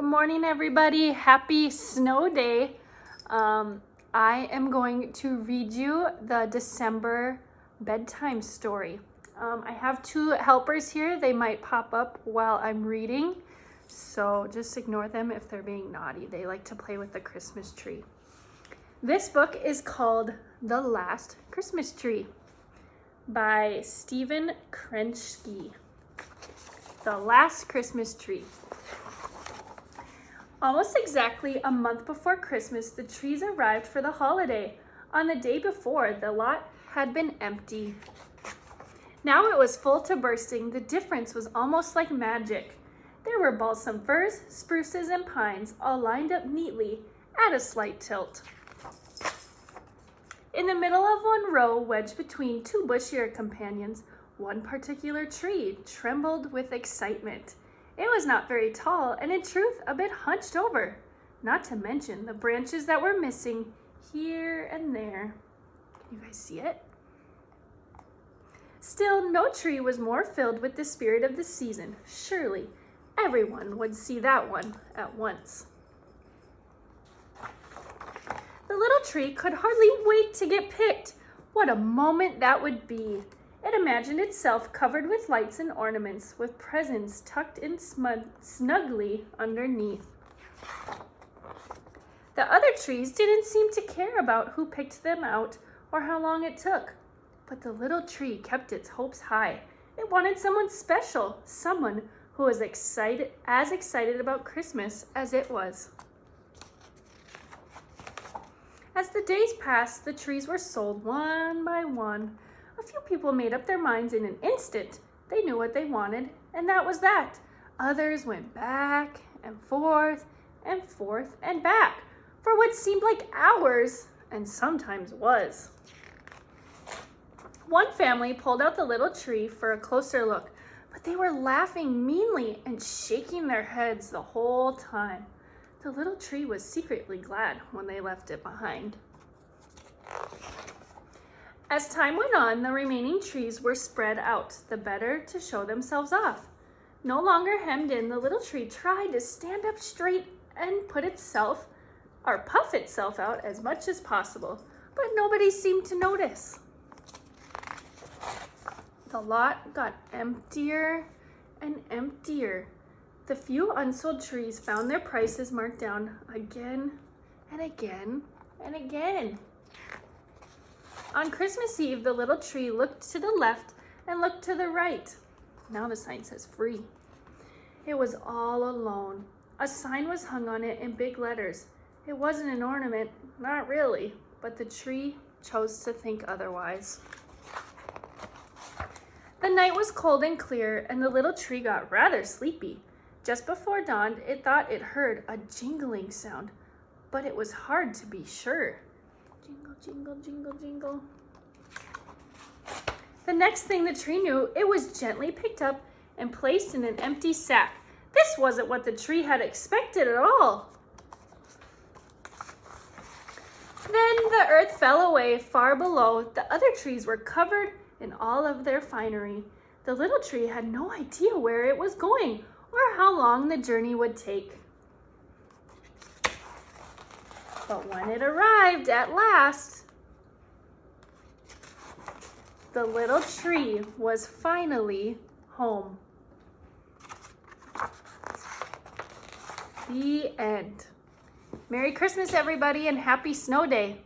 morning, everybody. Happy snow day. I am going to read you the December bedtime story. I have two helpers here. They might pop up while I'm reading, so just ignore them if they're being naughty. They like to play with the Christmas tree. This book is called The Last Christmas Tree by Stephen Krensky. The Last Christmas Tree. Almost exactly a month before Christmas, the trees arrived for the holiday. On the day before, the lot had been empty. Now it was full to bursting. The difference was almost like magic. There were balsam firs, spruces, and pines, all lined up neatly at a slight tilt. In the middle of one row, wedged between two bushier companions, one particular tree trembled with excitement. It was not very tall, and in truth, a bit hunched over, not to mention the branches that were missing here and there. Can you guys see it? Still, no tree was more filled with the spirit of the season. Surely, everyone would see that one at once. The little tree could hardly wait to get picked. What a moment that would be! It imagined itself covered with lights and ornaments, with presents tucked in snugly underneath. The other trees didn't seem to care about who picked them out or how long it took. But the little tree kept its hopes high. It wanted someone special, someone who was as excited about Christmas as it was. As the days passed, the trees were sold one by one. A few people made up their minds in an instant. They knew what they wanted, and that was that. Others went back and forth and back for what seemed like hours, and sometimes was. One family pulled out the little tree for a closer look, but they were laughing meanly and shaking their heads the whole time. The little tree was secretly glad when they left it behind. As time went on, the remaining trees were spread out, the better to show themselves off. No longer hemmed in, the little tree tried to stand up straight and puff itself out as much as possible, but nobody seemed to notice. The lot got emptier and emptier. The few unsold trees found their prices marked down again and again and again. On Christmas Eve, the little tree looked to the left and looked to the right. Now the sign says free. It was all alone. A sign was hung on it in big letters. It wasn't an ornament, not really, but the tree chose to think otherwise. The night was cold and clear, and the little tree got rather sleepy. Just before dawn, it thought it heard a jingling sound, but it was hard to be sure. Jingle, jingle, jingle, jingle. The next thing the tree knew, it was gently picked up and placed in an empty sack. This wasn't what the tree had expected at all. Then the earth fell away far below. The other trees were covered in all of their finery. The little tree had no idea where it was going or how long the journey would take. But when it arrived at last, the little tree was finally home. The end. Merry Christmas, everybody, and happy snow day.